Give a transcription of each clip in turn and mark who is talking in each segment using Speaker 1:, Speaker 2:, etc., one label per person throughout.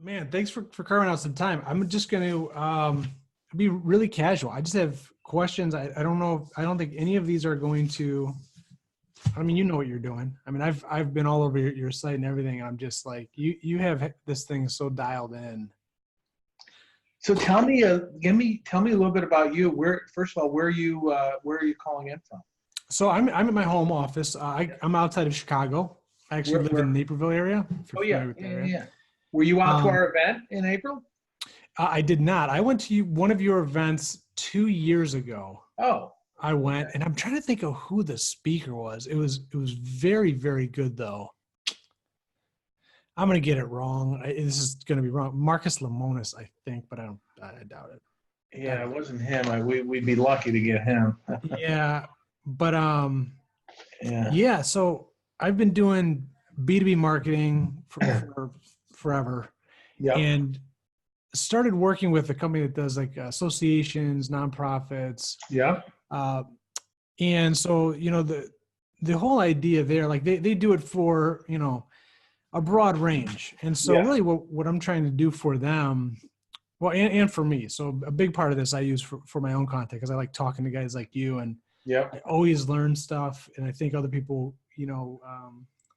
Speaker 1: Man, thanks for carving out some time. I'm just going to be really casual. I just have questions. I don't know. I don't think any of these are going to. I mean, you know what you're doing. I mean, I've been all over your site and everything. And I'm just like, you have this thing so dialed in.
Speaker 2: So tell me, tell me a little bit about you. First of all, where are you calling in from?
Speaker 1: So I'm at my home office. I'm outside of Chicago. I actually live in the Naperville area. If you're
Speaker 2: Oh yeah,
Speaker 1: familiar with the
Speaker 2: yeah,
Speaker 1: area.
Speaker 2: yeah. Were you out to our event in April?
Speaker 1: I did not. I went to one of your events 2 years ago.
Speaker 2: Oh,
Speaker 1: I went, and I'm trying to think of who the speaker was. It was very, very good though. I'm gonna get it wrong. This is gonna be wrong. Marcus Lemonis, I think, but I doubt it.
Speaker 2: yeah, it wasn't him. We'd be lucky to get him.
Speaker 1: Yeah, but
Speaker 2: Yeah.
Speaker 1: yeah. So I've been doing B2B marketing for forever,
Speaker 2: Yep.
Speaker 1: and started working with a company that does like associations, nonprofits.
Speaker 2: Yep.
Speaker 1: And so, the whole idea there, like they do it for, a broad range. And so
Speaker 2: Yeah.
Speaker 1: really what I'm trying to do for them, well, and for me. So a big part of this I use for my own content, because I like talking to guys like you, and
Speaker 2: Yep.
Speaker 1: I always learn stuff. And I think other people,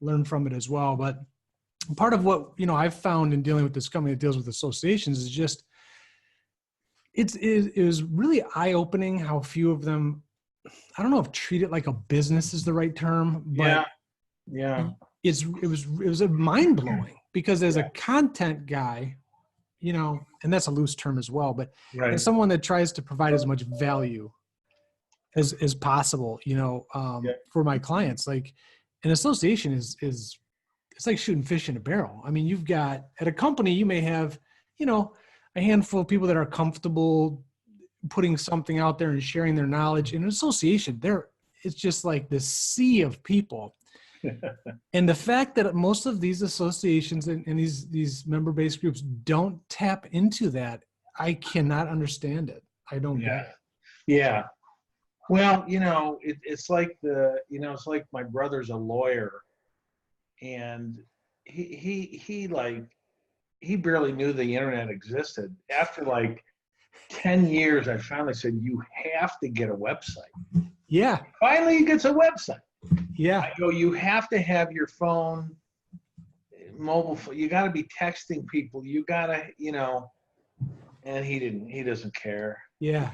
Speaker 1: learn from it as well. But part of what, I've found in dealing with this company that deals with associations is just, it was really eye-opening how few of them, I don't know if treat it like a business is the right term, but
Speaker 2: yeah.
Speaker 1: it was a mind-blowing, because as a content guy, and that's a loose term as well, but
Speaker 2: Right.
Speaker 1: as someone that tries to provide as much value as possible, for my clients, like an association is it's like shooting fish in a barrel. I mean, you've got, at a company, you may have, a handful of people that are comfortable putting something out there and sharing their knowledge. In an association, it's just like this sea of people. And the fact that most of these associations and these member-based groups don't tap into that, I cannot understand it. I don't get it.
Speaker 2: Yeah. Well, it's like it's like my brother's a lawyer, and he barely knew the internet existed. After like 10 years, I finally said, you have to get a website.
Speaker 1: Yeah.
Speaker 2: Finally, he gets a website.
Speaker 1: Yeah.
Speaker 2: I go, you have to have your phone, mobile phone. You got to be texting people. You got to, and he doesn't care.
Speaker 1: Yeah.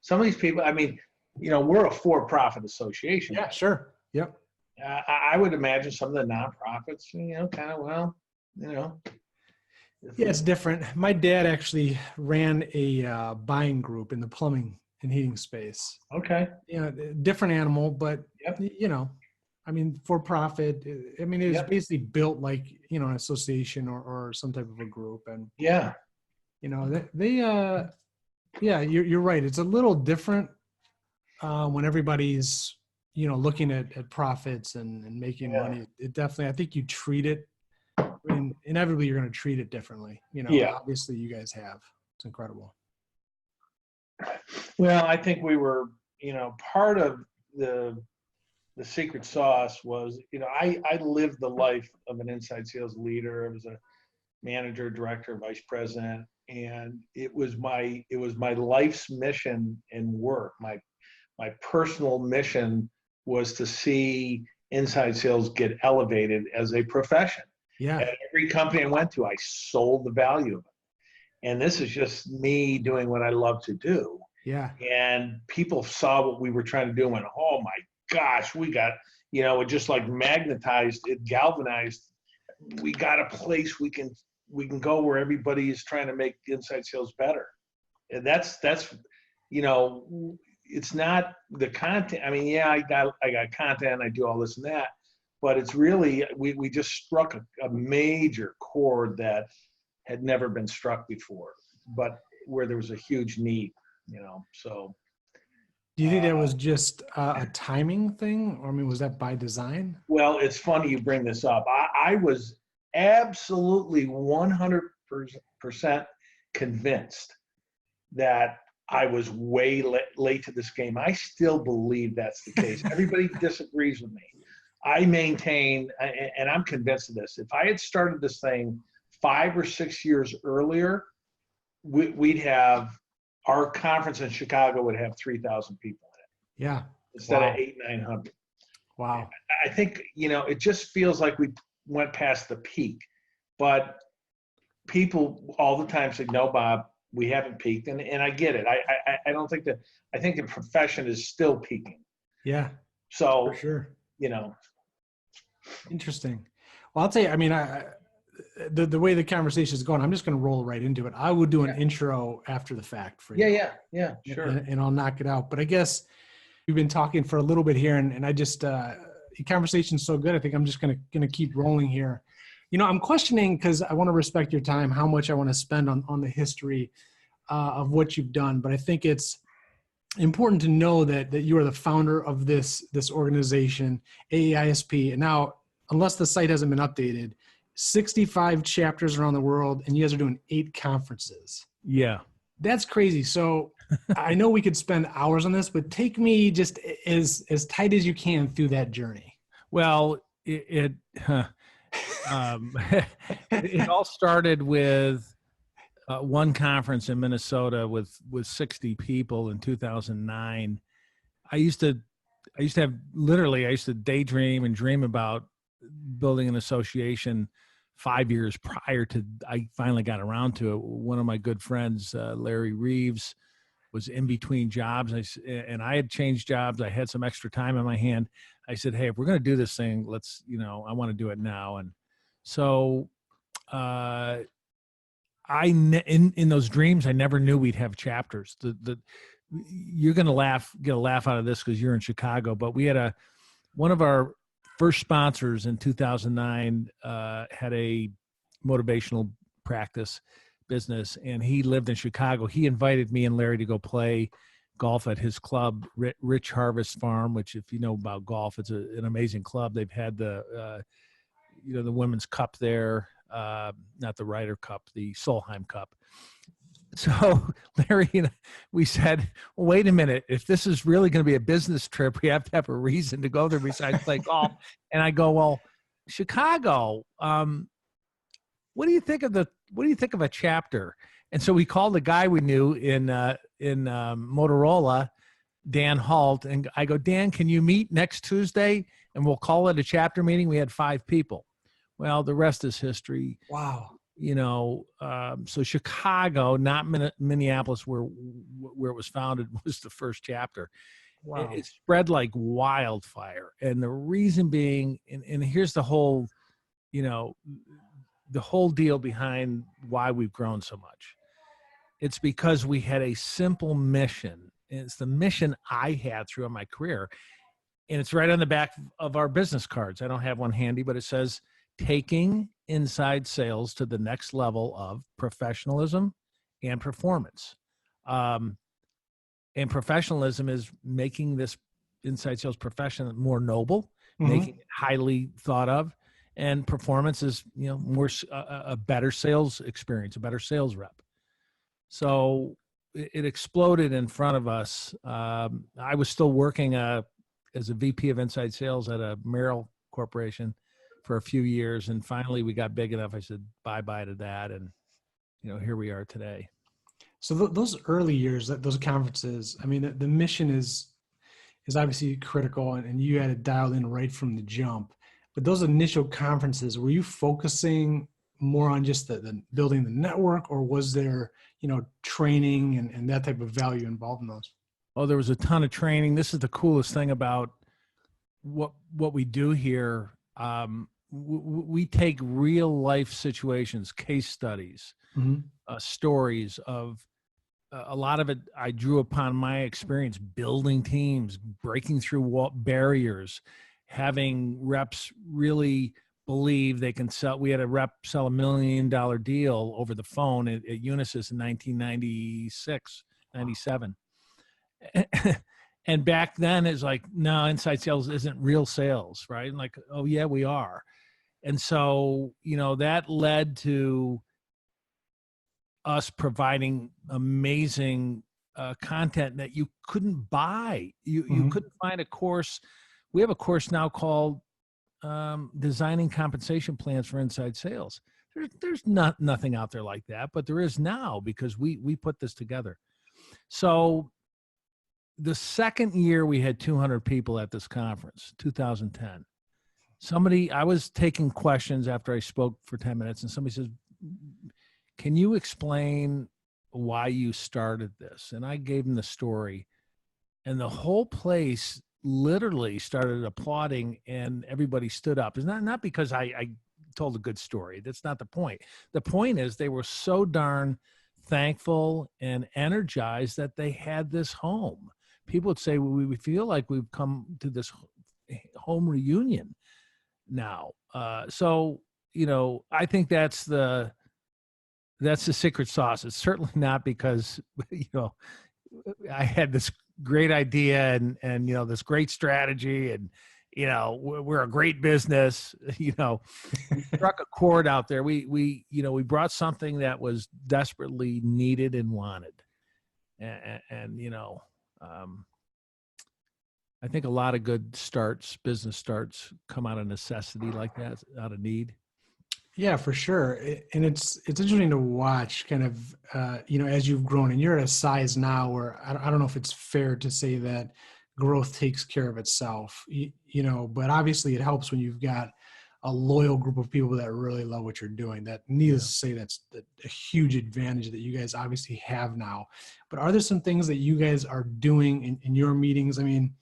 Speaker 2: Some of these people, I mean, we're a for-profit association.
Speaker 1: Yeah, sure. Yep.
Speaker 2: I would imagine some of the nonprofits, kind of,
Speaker 1: Yeah, it's different. My dad actually ran a buying group in the plumbing and heating space.
Speaker 2: Okay.
Speaker 1: Different animal, but
Speaker 2: Yep.
Speaker 1: I mean, for profit. I mean, it was
Speaker 2: Yep.
Speaker 1: basically built like, an association or some type of a group. And,
Speaker 2: Yeah.
Speaker 1: yeah, you're right. It's a little different when everybody's, looking at profits and making money. It definitely, I think you treat it, I mean, inevitably you're going to treat it differently. Obviously you guys have. It's incredible.
Speaker 2: Well, I think we were, part of the secret sauce was, I lived the life of an inside sales leader. I was a manager, director, vice president, and it was my life's mission and work. My personal mission was to see inside sales get elevated as a profession.
Speaker 1: Yeah.
Speaker 2: At every company I went to, I sold the value of it. And this is just me doing what I love to do.
Speaker 1: Yeah.
Speaker 2: And people saw what we were trying to do and went, oh my gosh, we got, it just like magnetized, it galvanized. We got a place we can go where everybody is trying to make inside sales better. And that's, it's not the content. I mean, yeah, I got content, I do all this and that, but it's really, we just struck a major chord that had never been struck before, but where there was a huge need, so.
Speaker 1: Do you think that was just a timing thing? Or, I mean, was that by design?
Speaker 2: Well, it's funny you bring this up. I was absolutely 100% convinced that I was way late to this game. I still believe that's the case. Everybody disagrees with me. I maintain, and I'm convinced of this, if I had started this thing 5 or 6 years earlier, we'd have our conference in Chicago would have 3,000 people in it.
Speaker 1: Yeah.
Speaker 2: Instead
Speaker 1: Wow.
Speaker 2: of 800-900.
Speaker 1: Wow.
Speaker 2: I think, it just feels like we went past the peak, but people all the time say, no, Bob, we haven't peaked. And I get it. I don't think that, I think the profession is still peaking.
Speaker 1: Yeah,
Speaker 2: So,
Speaker 1: for sure. Interesting. Well, I'll tell you, I mean, the way the conversation is going, I'm just going to roll right into it. I would do an intro after the fact for you.
Speaker 2: Yeah, sure.
Speaker 1: And I'll knock it out. But I guess we've been talking for a little bit here, and I just, the conversation's so good. I think I'm just going to keep rolling here. I'm questioning, because I want to respect your time, how much I want to spend on the history of what you've done. But I think it's important to know that you are the founder of this organization, AA-ISP. And now, unless the site hasn't been updated, 65 chapters around the world, and you guys are doing 8 conferences.
Speaker 3: Yeah.
Speaker 1: That's crazy. So I know we could spend hours on this, but take me just as tight as you can through that journey.
Speaker 3: Well, it all started with one conference in Minnesota with 60 people in 2009. I used to daydream and dream about building an association 5 years prior to I finally got around to it. One of my good friends, Larry Reeves, was in between jobs, and I had changed jobs. I had some extra time on my hand. I said, hey, if we're going to do this thing, let's, I want to do it now. And so in those dreams, I never knew we'd have chapters. You're going to get a laugh out of this because you're in Chicago, but we had one of our first sponsors in 2009 had a motivational practice business, and he lived in Chicago. He invited me and Larry to go play golf at his club, Rich Harvest Farm, which, if you know about golf, it's an amazing club. They've had the Women's Cup there, not the Ryder Cup, the Solheim Cup. So Larry and we said, well, wait a minute, if this is really going to be a business trip, we have to have a reason to go there besides play golf. And I go, well, Chicago, what do you think of a chapter? And so we called the guy we knew in Motorola, Dan Halt, and I go, Dan, can you meet next Tuesday and we'll call it a chapter meeting? We had 5 people. Well, the rest is history.
Speaker 1: Wow.
Speaker 3: So Chicago, not Minneapolis, where it was founded, was the first chapter.
Speaker 1: Wow.
Speaker 3: It spread like wildfire. And the reason being, and here's the whole, the whole deal behind why we've grown so much. It's because we had a simple mission. It's the mission I had throughout my career. And it's right on the back of our business cards. I don't have one handy, but it says, taking inside sales to the next level of professionalism and performance. And professionalism is making this inside sales profession more noble, making it highly thought of. And performance is, more a better sales experience, a better sales rep. So it exploded in front of us. I was still working as a VP of inside sales at a Merrill Corporation for a few years, and finally we got big enough. I said bye-bye to that, and here we are today.
Speaker 1: So those early years, those conferences, I mean, the mission is obviously critical, and you had it dialed in right from the jump. But those initial conferences, were you focusing more on just the building the network, or was there training and that type of value involved in those?
Speaker 3: Oh, there was a ton of training. This is the coolest thing about what we do here. We take real life situations, case studies, stories of a lot of it. I drew upon my experience building teams, breaking through barriers, having reps really believe they can sell. We had a rep sell $1 million deal over the phone at Unisys in 1996, 97. And back then it's like, no, inside sales isn't real sales, right? And like, oh yeah, we are. And so, that led to us providing amazing content that you couldn't buy. You couldn't find a course. We have a course now called Designing Compensation Plans for Inside Sales. There's nothing out there like that, but there is now because we put this together. So the second year we had 200 people at this conference, 2010. I was taking questions after I spoke for 10 minutes, and somebody says, can you explain why you started this? And I gave them the story, and the whole place literally started applauding, and everybody stood up. It's not because I told a good story. That's not the point. The point is they were so darn thankful and energized that they had this home. People would say, well, we feel like we've come to this home reunion now. So, I think that's the secret sauce. It's certainly not because, I had this great idea and this great strategy and, we're a great business, we struck a chord out there. We brought something that was desperately needed and wanted. And I think a lot of good business starts come out of necessity like that, out of need.
Speaker 1: Yeah, for sure. And it's interesting to watch kind of, as you've grown, and you're at a size now where I don't know if it's fair to say that growth takes care of itself, but obviously it helps when you've got a loyal group of people that really love what you're doing. That needless to say, that's a huge advantage that you guys obviously have now. But are there some things that you guys are doing in your meetings? I mean,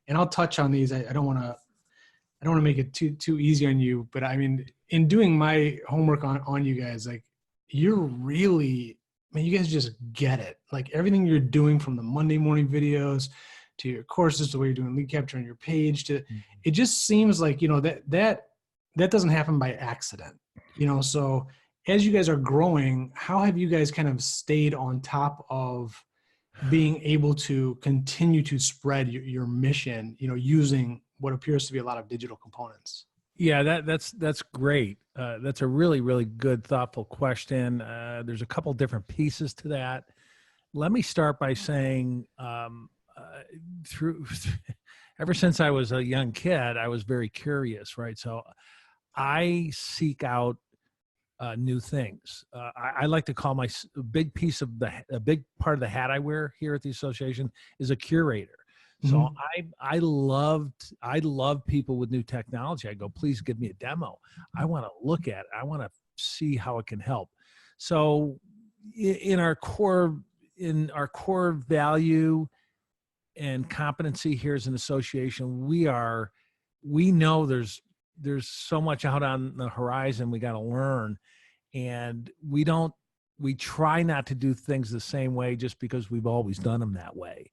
Speaker 1: and I'll touch on these. I don't want to make it too easy on you, but I mean, in doing my homework on you guys, like you guys just get it. Like everything you're doing, from the Monday morning videos to your courses, to the way you're doing lead capture on your page, to it just seems like, that doesn't happen by accident, so as you guys are growing, how have you guys kind of stayed on top of being able to continue to spread your mission, using what appears to be a lot of digital components?
Speaker 3: Yeah, that's great. That's a really, really good, thoughtful question. There's a couple different pieces to that. Let me start by saying, ever since I was a young kid, I was very curious, right? So I seek out new things. I like to call a big part of the hat I wear here at the association is a curator. So I love people with new technology. I go, please give me a demo. I want to look at it. I want to see how it can help. So in our core value and competency here as an association, we know there's so much out on the horizon we got to learn, and we try not to do things the same way just because we've always done them that way.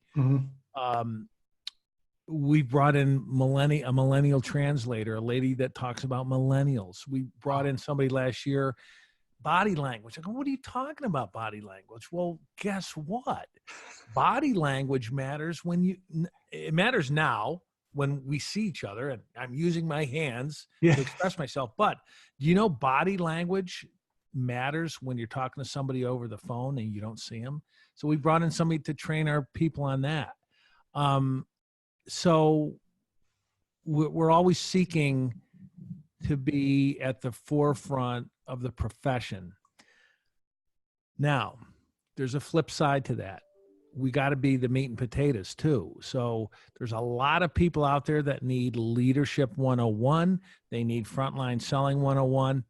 Speaker 3: We brought in a millennial translator, a lady that talks about millennials. We brought in somebody last year, body language. I go, what are you talking about, body language? Well, guess what? Body language matters it matters now when we see each other and I'm using my hands to express myself. But do you know body language matters when you're talking to somebody over the phone and you don't see them? So we brought in somebody to train our people on that. So we're always seeking to be at the forefront of the profession. Now, there's a flip side to that. We got to be the meat and potatoes too. So there's a lot of people out there that need leadership 101. They need frontline selling 101.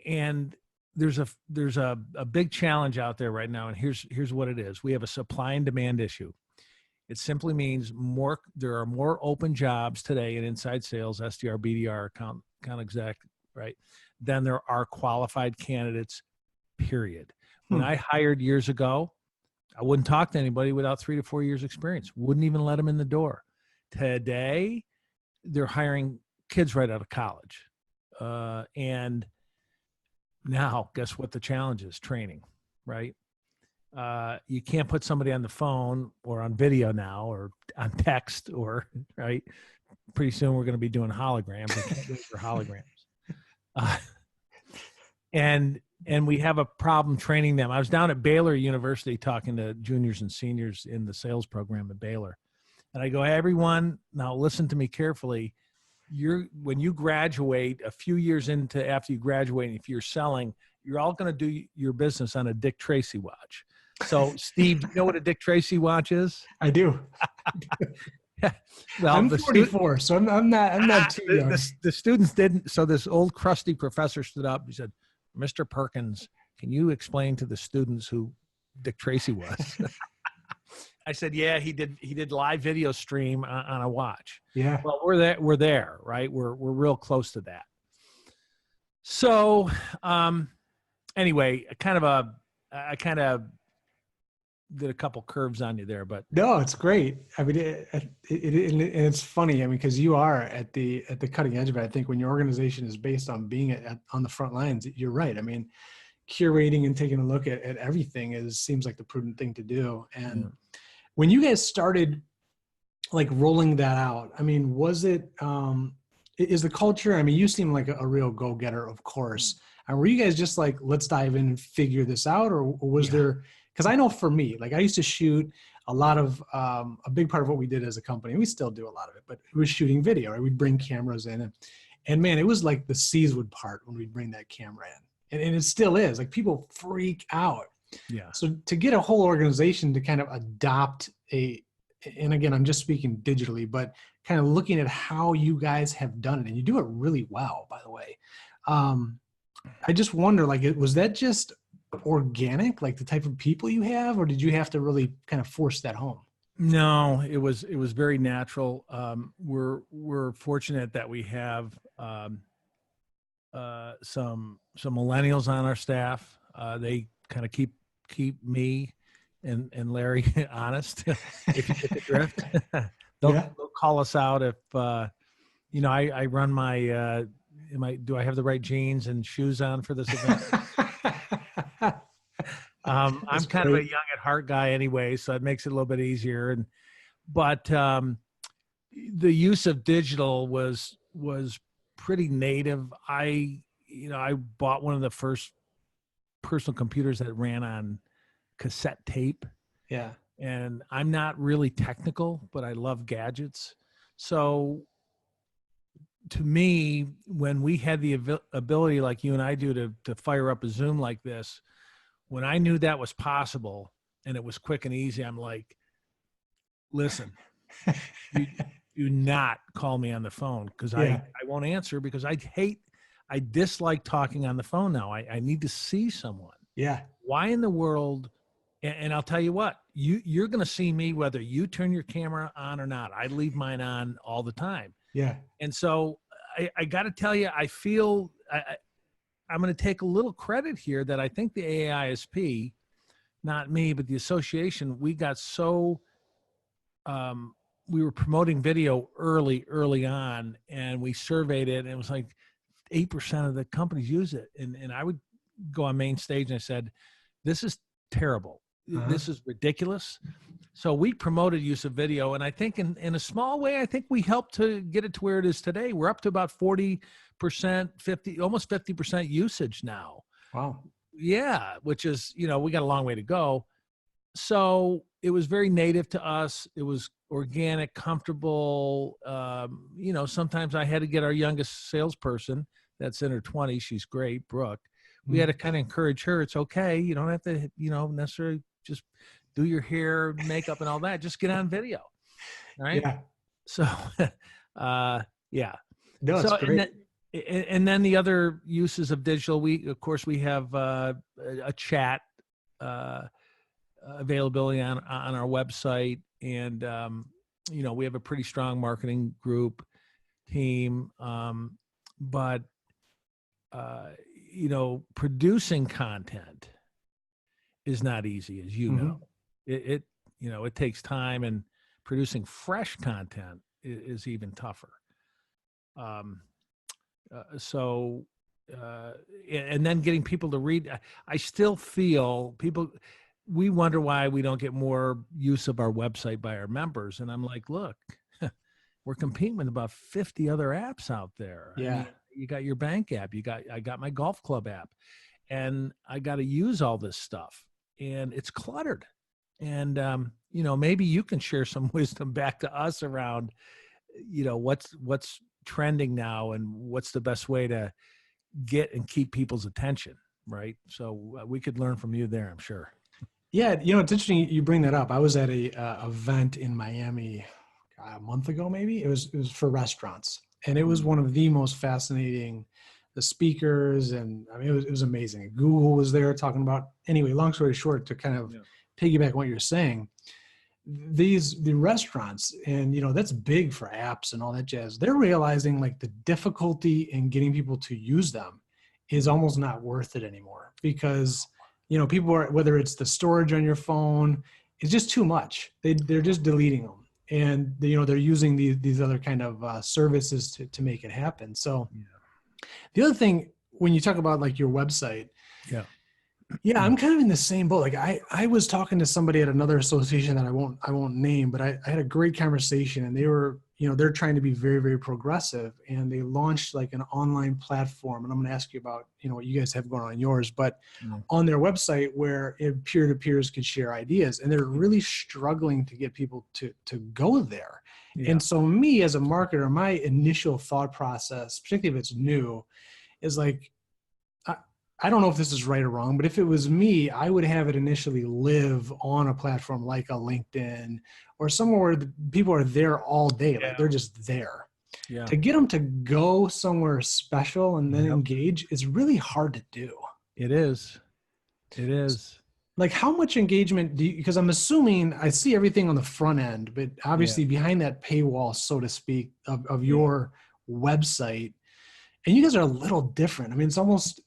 Speaker 3: And there's a big challenge out there right now. And here's what it is. We have a supply and demand issue. It simply means there are more open jobs today in inside sales, SDR, BDR, account exec, right, than there are qualified candidates, period. When I hired years ago, I wouldn't talk to anybody without 3 to 4 years experience. Wouldn't even let them in the door. Today, they're hiring kids right out of college. And now, guess what the challenge is? Training, right? You can't put somebody on the phone or on video now or on text right? Pretty soon we're going to be doing holograms. I can't wait for holograms. And we have a problem training them. I was down at Baylor University talking to juniors and seniors in the sales program at Baylor. And I go, hey, everyone, now listen to me carefully. when you graduate, a few years into after you graduate, if you're selling, you're all going to do your business on a Dick Tracy watch. So, Steve, do you know what a Dick Tracy watch is?
Speaker 1: I do.
Speaker 3: Well,
Speaker 1: I'm 44, so I'm not too young.
Speaker 3: The students didn't. So this old crusty professor stood up. He said, "Mr. Perkins, can you explain to the students who Dick Tracy was?" I said, "Yeah, he did live video stream on a watch."
Speaker 1: Yeah.
Speaker 3: Well, we're there, right? We're real close to that. So, anyway, I kind of did a couple curves on you there, but
Speaker 1: No, it's great. I mean, and it's funny. I mean, because you are at the cutting edge of it. I think when your organization is based on being on the front lines, you're right. I mean, curating and taking a look at everything seems like the prudent thing to do. And when you guys started like rolling that out, I mean, was it is the culture? I mean, you seem like a real go-getter, of course. And were you guys just like, let's dive in and figure this out, or was there? Because I know for me, like I used to shoot a lot of, a big part of what we did as a company, we still do a lot of it, but it was shooting video, right? We'd bring cameras in and man, it was like the seas would part when we'd bring that camera in. And it still is, like people freak out.
Speaker 3: yeah.
Speaker 1: So to get a whole organization to kind of adopt and again, I'm just speaking digitally, but kind of looking at how you guys have done it, and you do it really well, by the way. I just wonder, like, was that just organic, like the type of people you have, or did you have to really kind of force that home?
Speaker 3: No, it was very natural. We're fortunate that we have some millennials on our staff. They kind of keep me and Larry honest. If you get the drift, they'll call us out if I run my. Do I have the right jeans and shoes on for this event? I'm kind of a young at heart guy anyway, so it makes it a little bit easier. But the use of digital was pretty native. I bought one of the first personal computers that ran on cassette tape.
Speaker 1: Yeah.
Speaker 3: And I'm not really technical, but I love gadgets. So to me, when we had the ability like you and I do to fire up a Zoom like this, when I knew that was possible and it was quick and easy, I'm like, listen, you do not call me on the phone because I won't answer because I dislike talking on the phone now. I need to see someone.
Speaker 1: Yeah.
Speaker 3: Why in the world? And I'll tell you what, you're going to see me whether you turn your camera on or not. I leave mine on all the time.
Speaker 1: Yeah.
Speaker 3: And so I got to tell you, I feel I'm going to take a little credit here that I think the AA-ISP, not me, but the association, we got so we were promoting video early on, and we surveyed it, and it was like 8% of the companies use it. And I would go on main stage and I said, this is terrible. This is ridiculous. So we promoted use of video, and I think in a small way, I think we helped to get it to where it is today. We're up to about 40%, almost 50% usage now.
Speaker 1: Wow. Yeah,
Speaker 3: which is, we got a long way to go. So it was very native to us. It was organic, comfortable. Sometimes I had to get our youngest salesperson that's in her 20s. She's great, Brooke. We had to kind of encourage her. It's okay. You don't have to, necessarily just do your hair, makeup, and all that. Just get on video, right?
Speaker 1: Yeah.
Speaker 3: So, yeah.
Speaker 1: No, it's great.
Speaker 3: And then the other uses of digital, we have a chat availability on our website, and we have a pretty strong marketing group team, but producing content is not easy, as you know. It takes time, and producing fresh content is even tougher. And then getting people to read. I still feel we wonder why we don't get more use of our website by our members. And I'm like, look, we're competing with about 50 other apps out there.
Speaker 1: Yeah.
Speaker 3: I mean, you got your bank app, I got my golf club app, and I got to use all this stuff, and it's cluttered. And, maybe you can share some wisdom back to us around, what's trending now, and what's the best way to get and keep people's attention, right? So we could learn from you there, I'm sure.
Speaker 1: Yeah, it's interesting you bring that up. I was at a event in Miami a month ago, maybe. It was for restaurants, and it was one of the most fascinating. The speakers, and I mean, it was amazing. Google was there talking about. Anyway, long story short, to kind of piggyback on what you're saying, the restaurants, and that's big for apps and all that jazz. They're realizing like the difficulty in getting people to use them is almost not worth it anymore, because people are, whether it's the storage on your phone, it's just too much. They're just deleting them, and they're using these other kind of services to make it happen. So the other thing, when you talk about like your website, I'm kind of in the same boat. Like I was talking to somebody at another association that I won't name, but I had a great conversation, and they were, they're trying to be very, very progressive, and they launched like an online platform. And I'm going to ask you about, what you guys have going on in yours, but on their website where peer-to-peers could share ideas, and they're really struggling to get people to go there. And so me as a marketer, my initial thought process, particularly if it's new, is like, I don't know if this is right or wrong, but if it was me, I would have it initially live on a platform like a LinkedIn or somewhere where the people are there all day. Like they're just there. Yeah. To get them to go somewhere special and then engage is really hard to do.
Speaker 3: It is. It is.
Speaker 1: Like how much engagement do you, because I'm assuming I see everything on the front end, but obviously behind that paywall, so to speak, of your website, and you guys are a little different. I mean, it's almost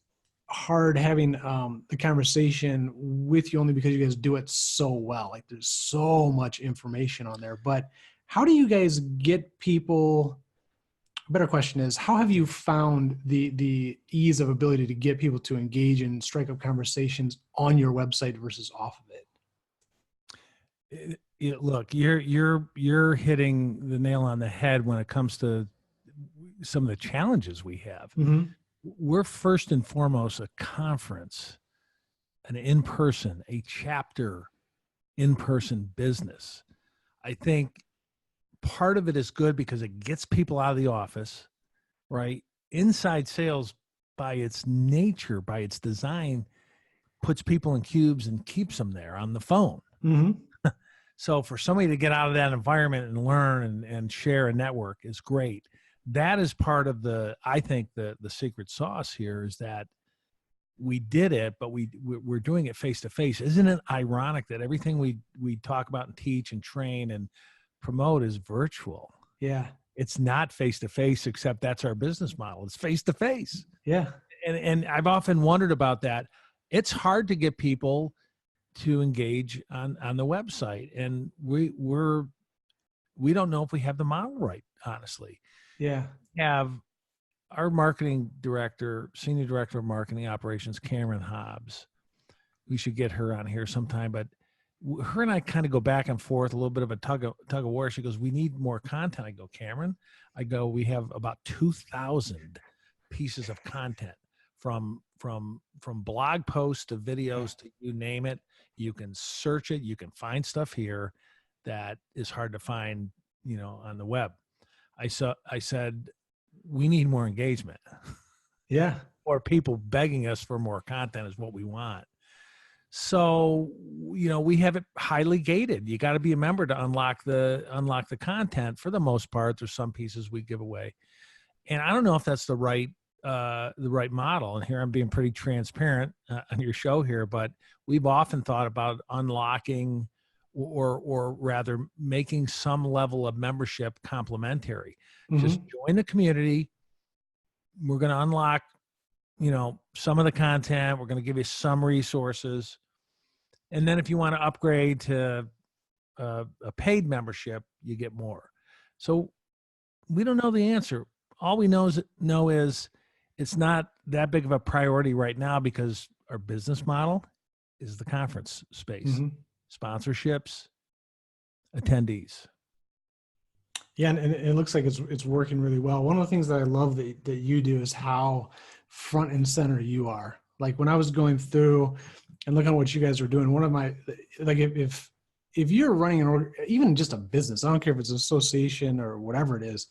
Speaker 1: hard having the conversation with you only because you guys do it so well. Like there's so much information on there, but how do you guys get people? A better question is, how have you found the ease of ability to get people to engage and strike up conversations on your website versus off of
Speaker 3: it? Look, you're hitting the nail on the head when it comes to some of the challenges we have. Mm-hmm. We're first and foremost a conference, an in-person, a chapter in-person business. I think part of it is good because it gets people out of the office, right? Inside sales, by its nature, by its design, puts people in cubes and keeps them there on the phone. Mm-hmm. So for somebody to get out of that environment and learn and share a network is great. That is part of I think the secret sauce here is that we did it, but we're doing it face to face. Isn't it ironic that everything we talk about and teach and train and promote is virtual?
Speaker 1: Yeah.
Speaker 3: It's not face to face, except that's our business model. It's face to face.
Speaker 1: Yeah.
Speaker 3: And I've often wondered about that. It's hard to get people to engage on the website. And we don't know if we have the model right, honestly.
Speaker 1: Yeah.
Speaker 3: Have our marketing director, senior director of marketing operations, Cameron Hobbs. We should get her on here sometime, but her and I kind of go back and forth, a little bit of a tug of war. She goes, we need more content. I go, Cameron, we have about 2,000 pieces of content from blog posts to videos to you name it. You can search it. You can find stuff here that is hard to find, on the web. I said, we need more engagement.
Speaker 1: Yeah.
Speaker 3: Or people begging us for more content is what we want. So, we have it highly gated. You got to be a member to unlock the content. For the most part, there's some pieces we give away. And I don't know if that's the right model. And here I'm being pretty transparent on your show here, but we've often thought about unlocking or rather making some level of membership complimentary. Mm-hmm. Just join the community. We're going to unlock, some of the content. We're going to give you some resources. And then if you want to upgrade to a paid membership, you get more. So we don't know the answer. All we know is it's not that big of a priority right now because our business model is the conference space. Mm-hmm. Sponsorships, attendees.
Speaker 1: Yeah, and it looks like it's working really well. One of the things that I love that you do is how front and center you are. Like when I was going through and looking at what you guys are doing, one of my, like if you're running even just a business, I don't care if it's an association or whatever it is,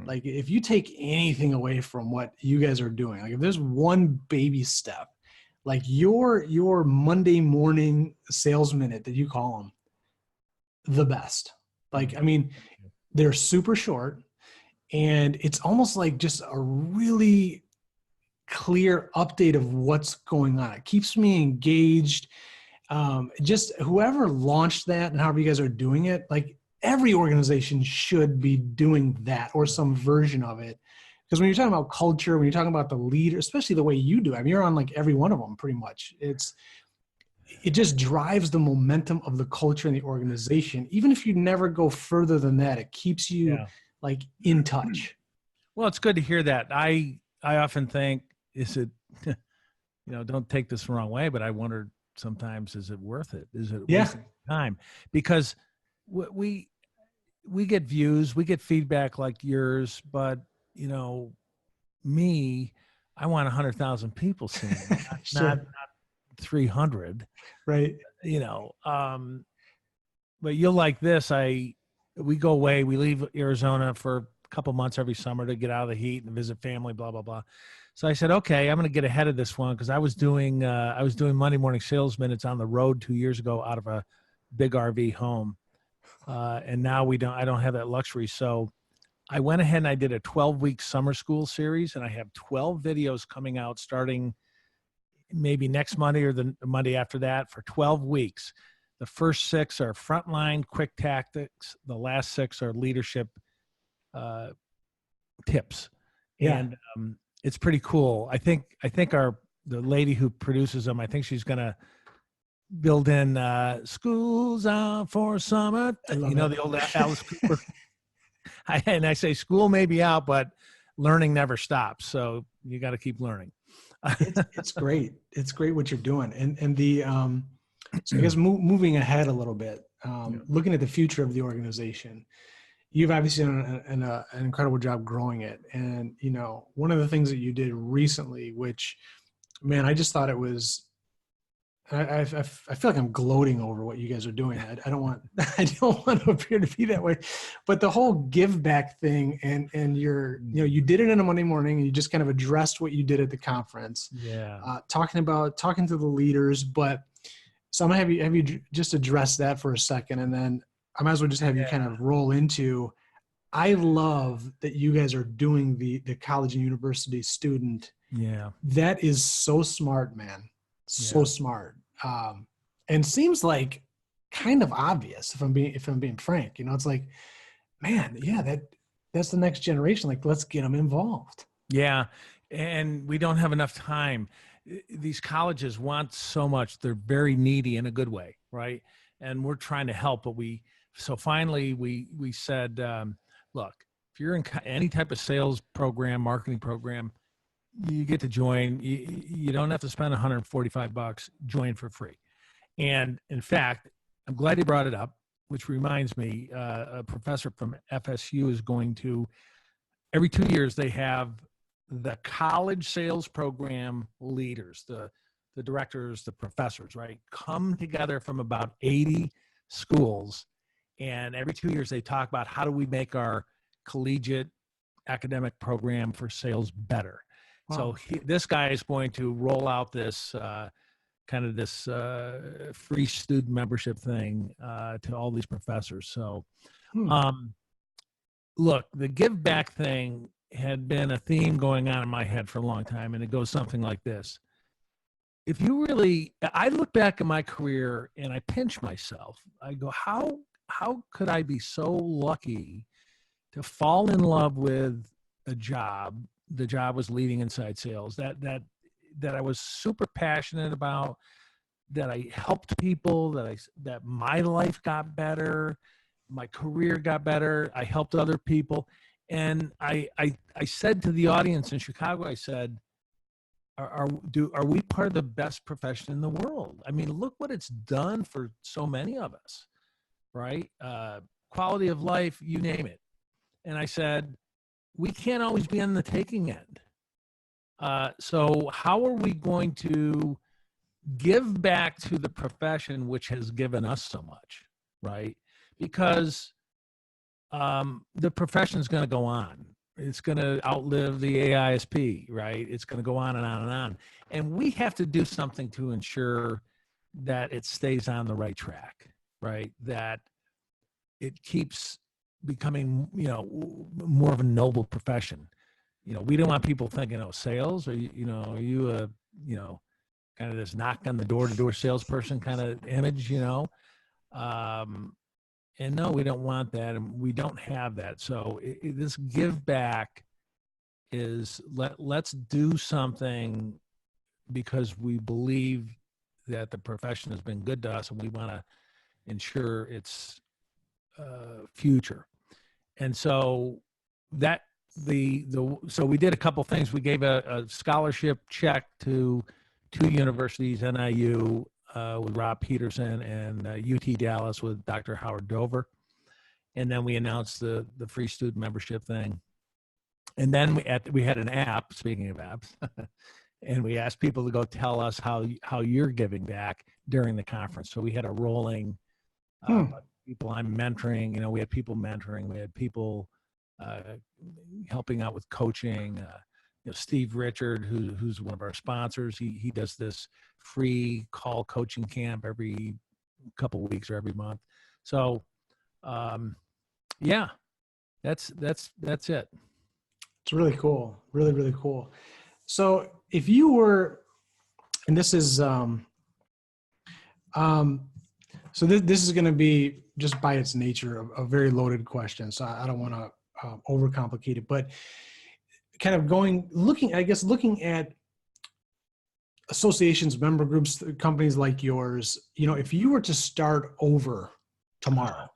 Speaker 1: Like if you take anything away from what you guys are doing, like if there's one baby step, like your Monday morning sales minute that you call them, the best. Like, I mean, they're super short and it's almost like just a really clear update of what's going on. It keeps me engaged. Just whoever launched that and however you guys are doing it, like every organization should be doing that or some version of it. Because when you're talking about culture, when you're talking about the leader, especially the way you do, I mean, you're on like every one of them pretty much. It just drives the momentum of the culture in the organization. Even if you never go further than that, it keeps you like in touch.
Speaker 3: Well, it's good to hear that. I often think, is it, don't take this the wrong way, but I wonder sometimes, is it worth it? Is it wasting time? Because we get views, we get feedback like yours, but me, I want 100,000 people seeing it,
Speaker 1: Sure.
Speaker 3: not 300,
Speaker 1: right?
Speaker 3: But you'll like this. We go away. We leave Arizona for a couple months every summer to get out of the heat and visit family. Blah blah blah. So I said, okay, I'm going to get ahead of this one because I was doing Monday morning sales minutes on the road 2 years ago out of a big RV home, and now I don't have that luxury. So I went ahead and I did a 12-week summer school series, and I have 12 videos coming out starting maybe next Monday or the Monday after that for 12 weeks. The first 6 are frontline quick tactics. The last 6 are leadership tips.
Speaker 1: Yeah.
Speaker 3: And it's pretty cool. I think the lady who produces them, I think she's going to build in schools out for summer. The old Alice Cooper. And I say school may be out, but learning never stops. So you got to keep learning.
Speaker 1: It's great. It's great what you're doing. And the, so I guess moving ahead a little bit, looking at the future of the organization, you've obviously done an incredible job growing it. And, one of the things that you did recently, which, man, I just thought it was, I feel like I'm gloating over what you guys are doing. I don't want to appear to be that way, but the whole give back thing and you did it on a Monday morning and you just kind of addressed what you did at the conference.
Speaker 3: Yeah.
Speaker 1: Talking to the leaders, but so I'm gonna have you just address that for a second, and then I might as well just have you kind of roll into. I love that you guys are doing the college and university student.
Speaker 3: Yeah.
Speaker 1: That is so smart, man. So smart. And seems like kind of obvious if I'm being frank. It's like, man, that's the next generation. Like, let's get them involved.
Speaker 3: Yeah. And we don't have enough time. These colleges want so much. They're very needy in a good way, right? And we're trying to help, but finally we said, look, if you're in any type of sales program, marketing program, you get to join. You don't have to spend $145. Join for free. And in fact, I'm glad you brought it up, which reminds me, a professor from FSU is going to, every 2 years, they have the college sales program leaders, the directors, the professors, right, come together from about 80 schools. And every 2 years, they talk about how do we make our collegiate academic program for sales better. Wow. So this guy is going to roll out this free student membership thing to all these professors. So, look, the give back thing had been a theme going on in my head for a long time, and it goes something like this. I look back at my career and I pinch myself. I go, how could I be so lucky to fall in love with a job? The job was leading inside sales that I was super passionate about, that I helped people, that my life got better, my career got better. I helped other people. And I said to the audience in Chicago, I said, are we part of the best profession in the world? I mean, look what it's done for so many of us, right? Quality of life, you name it. And I said, we can't always be on the taking end. So how are we going to give back to the profession which has given us so much, right? Because the profession is going to go on. it's going to outlive the AISP, right? It's going to go on and on and on. And we have to do something to ensure that it stays on the right track, right? That it keeps becoming, more of a noble profession. We don't want people thinking, oh, sales, or, are you a, kind of this knock on the door to door salesperson kind of image, and no, we don't want that, and we don't have that. So this give back is let's do something because we believe that the profession has been good to us, and we want to ensure its future. And so that so we did a couple things. We gave a scholarship check to two universities, NIU with Rob Peterson and UT Dallas with Dr. Howard Dover. And then we announced the free student membership thing. And then we had an app, speaking of apps, and we asked people to go tell us how you're giving back during the conference. So we had a rolling people I'm mentoring. We had people mentoring. We had people helping out with coaching. Steve Richard, who's one of our sponsors, he does this free call coaching camp every couple of weeks or every month. So, yeah, that's it.
Speaker 1: It's really cool. Really, really cool. So if you were, and this is, so this is going to be just by its nature a very loaded question. So I don't want to overcomplicate it, but kind of looking at associations, member groups, companies like yours, if you were to start over tomorrow,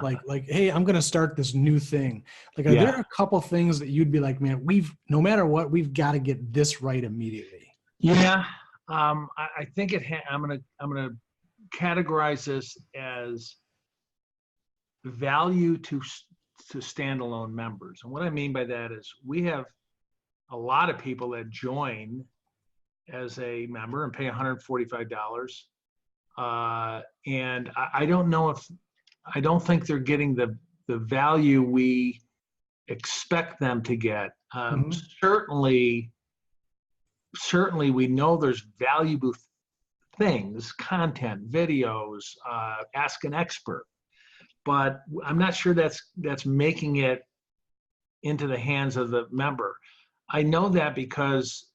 Speaker 1: like, hey, I'm going to start this new thing. Like, are there a couple things that you'd be like, man, no matter what, we've got to get this right immediately?
Speaker 2: Yeah. I think I'm going to categorize this as value to standalone members. And what I mean by that is we have a lot of people that join as a member and pay $145. And I don't think they're getting the value we expect them to get. Certainly we know there's valuable things, content, videos, ask an expert, but I'm not sure that's making it into the hands of the member. I know that because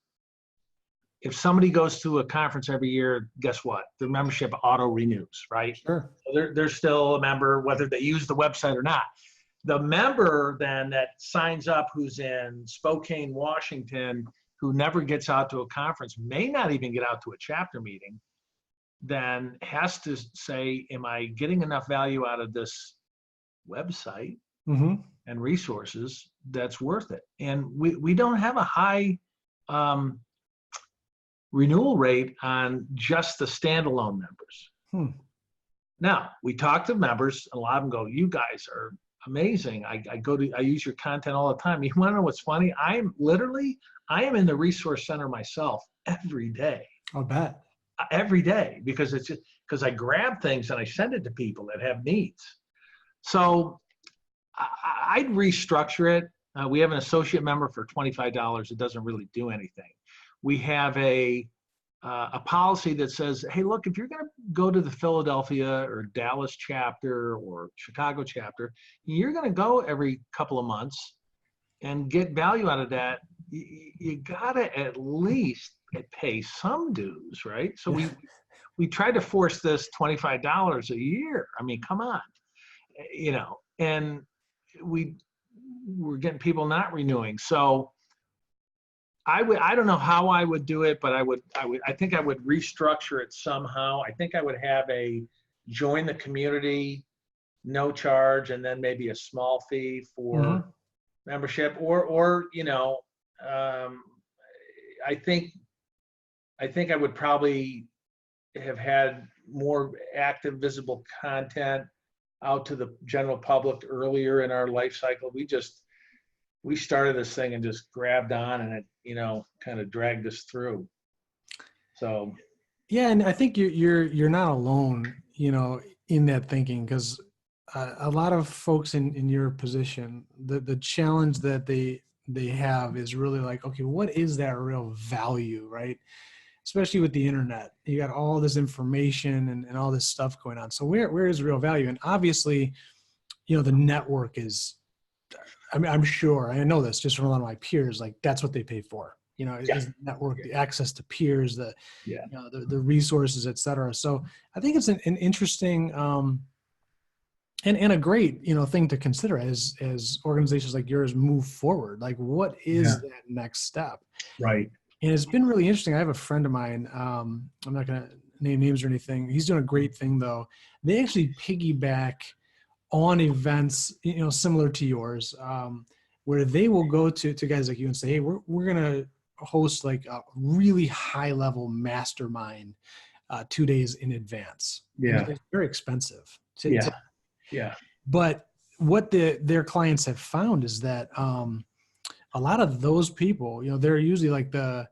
Speaker 2: if somebody goes to a conference every year, guess what? Their membership auto renews, right?
Speaker 1: Sure.
Speaker 2: So they're still a member, whether they use the website or not. The member then that signs up who's in Spokane, Washington, who never gets out to a conference, may not even get out to a chapter meeting, then has to say, am I getting enough value out of this website and resources that's worth it? And we don't have a high renewal rate on just the standalone members. Now, we talk to members, a lot of them go, you guys are amazing. I use your content all the time. You want to know what's funny? I am in the resource center myself every day.
Speaker 1: I'll bet.
Speaker 2: Every day, because it's just because I grab things and I send it to people that have needs. So I'd restructure it. We have an associate member for $25. It doesn't really do anything. We have a policy that says, hey, look, if you're going to go to the Philadelphia or Dallas chapter or Chicago chapter, you're going to go every couple of months and get value out of that. You got to at least pay some dues, right? So we tried to force this $25 a year. I mean, come on, and we're getting people not renewing. So I don't know how I would do it, but I think I would restructure it somehow. I think I would have a join the community, no charge, and then maybe a small fee for membership, or I think I would probably have had more active, visible content out to the general public earlier in our life cycle. We started this thing and just grabbed on, and it, kind of dragged us through. So,
Speaker 1: yeah, and I think you're not alone, in that thinking, because a lot of folks in your position, the challenge that they they have is really like, okay, what is that real value, right? Especially with the internet, you got all this information and all this stuff going on. So where is real value? And obviously, the network is, I mean, I'm sure, I know this just from a lot of my peers, like that's what they pay for, is the network, the access to peers, the resources, et cetera. So I think it's an interesting, and a great, thing to consider as organizations like yours move forward. Like, what is that next step?
Speaker 2: Right.
Speaker 1: And it's been really interesting. I have a friend of mine. I'm not going to name names or anything. He's doing a great thing though. They actually piggyback on events, similar to yours, where they will go to guys like you and say, hey, we're going to host like a really high level mastermind 2 days in advance.
Speaker 2: Yeah.
Speaker 1: And it's very expensive.
Speaker 2: Yeah.
Speaker 1: But what their clients have found is that a lot of those people, they're usually like the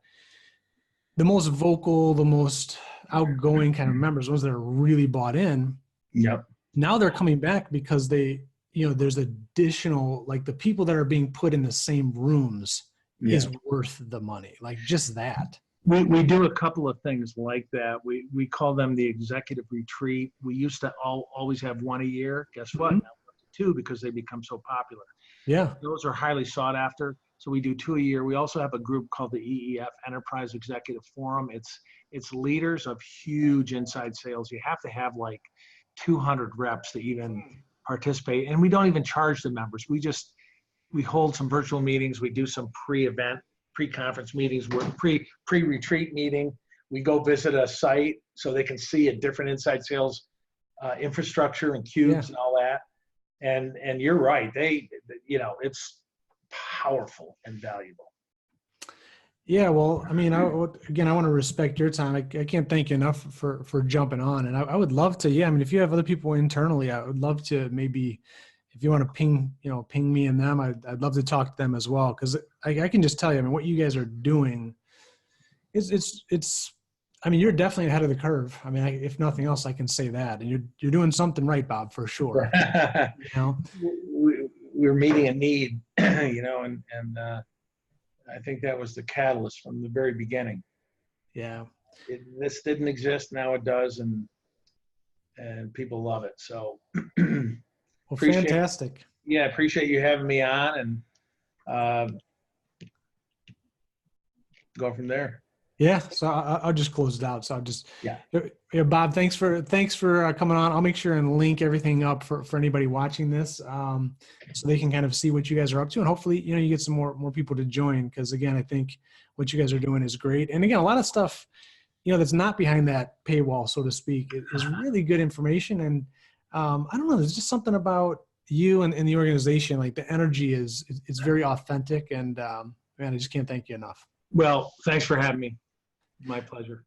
Speaker 1: most vocal, the most outgoing kind of members, ones that are really bought in.
Speaker 2: Yep.
Speaker 1: Now they're coming back because there's additional, like the people that are being put in the same rooms is worth the money. Like just that.
Speaker 3: We do a couple of things like that. We call them the executive retreat. We used to always have one a year. Guess what? Now we're up to 2 because they become so popular.
Speaker 1: Yeah.
Speaker 3: Those are highly sought after. So we do 2 a year. We also have a group called the EEF, Enterprise Executive Forum. It's leaders of huge inside sales. You have to have like 200 reps to even participate. And we don't even charge the members. We hold some virtual meetings. We do some pre-conference meetings, pre-retreat meeting. We go visit a site so they can see a different inside sales infrastructure and cubes and all that. And you're right. It's powerful and valuable.
Speaker 1: Yeah, well, I mean, I want to respect your time. I can't thank you enough for jumping on. And I would love to, I mean, if you have other people internally, I would love to maybe, if you want to ping me and them, I'd love to talk to them as well. Cause I can just tell you, I mean, what you guys are doing it's, I mean, you're definitely ahead of the curve. I mean, if nothing else, I can say that. And you're doing something right, Bob, for sure.
Speaker 2: We're meeting a need, and I think that was the catalyst from the very beginning.
Speaker 1: Yeah.
Speaker 2: This didn't exist. Now it does. And people love it. So
Speaker 1: well, fantastic.
Speaker 2: Appreciate you having me on and go from there.
Speaker 1: Yeah. So I'll just close it out. So I'll just, Bob, thanks for coming on. I'll make sure and link everything up for anybody watching this, so they can kind of see what you guys are up to, and hopefully, you get some more people to join. Cause again, I think what you guys are doing is great. And again, a lot of stuff, that's not behind that paywall, so to speak, is really good information. And I don't know, there's just something about you and the organization, like the energy it's very authentic, and man, I just can't thank you enough.
Speaker 3: Well, thanks for having me. My pleasure.